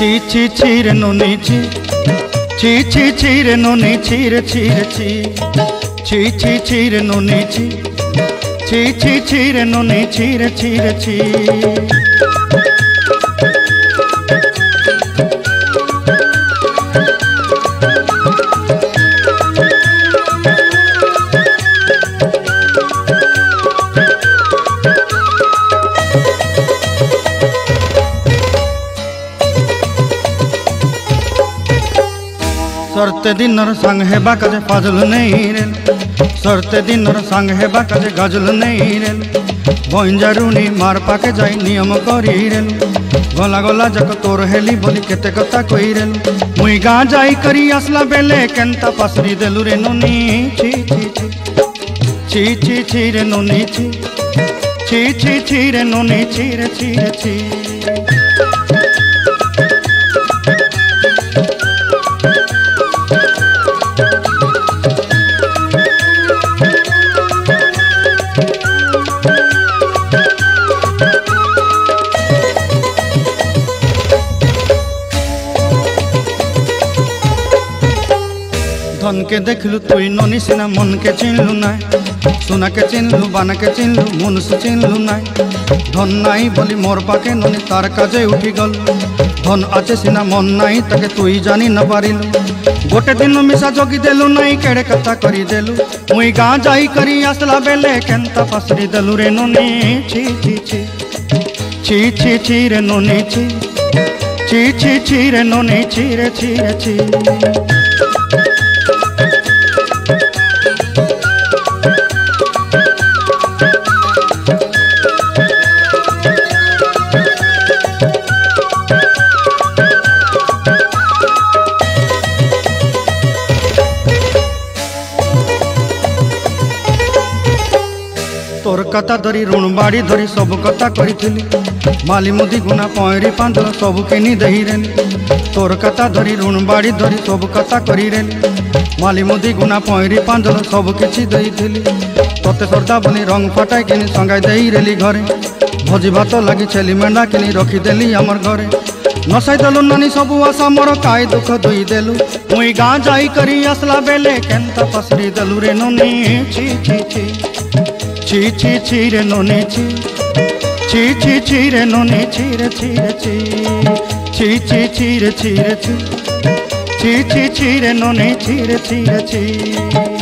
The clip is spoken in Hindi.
ছি ছি রে নুনি ছি ছি রে নুনি ছি রে ছি ছি রে নুনি ছি ছি রে নুনি ছি ছি। सरते दिनर संग हेबा काजे फाजल नहीं रेल सरते दिनर संग हेबा काजे गजल नहीं रेल बंजारुनी मार पाके जाई नियम करी रेल गला गला जक तोर हेली बोली केते कथा कई रेल मुई गा जाई करी असला बेले केंता पासरी देलु रे नुनी छी छी रे नुनी छी रे नुनी छी छी। धन के देखलु तुई ननी सिना मन के चिन्हलु ना सोना के चिन्हलु बाना के चिन्हलु मुनुष चिन्हलु ना धन नाई बोली मोर पाके ननी तार काजे उठी गल धन आचे सिना मन नाई ताके तुई जानी न पारिलु गोटे दिन मिसा जगी देलु नाई केड़े कथा करी देलु मुई गा जाई करी आसला बेले केंता फासरी देलु रे ननी छी छी रे ननी छी रे ननी छी। तोर कथा धरी ऋण बाड़ी धरी सब कथा करी माली मुदी गुना पयरी पांदल सब किनी दही रेली तोर कथा धरी ऋण बाड़ी धरी सब कथा करी रेली माली मुदी गुना पयरी पांदल सब किछि दही थिली तोते सरदा बनी रंग फटाई किनी संगाई दही रेली घरे भोजी भात लगी छेली मेंढा किनी रखी देली हमर घरे नसाई देलु नानी सबु आशा मोर काई दुख दुई देलु मुई गा जाई करी असला बेले केंता पसरी देलु रे नुनी छी छी रे नुनी छी रे नुनी छी रे ची रे नुनी छी रे ची।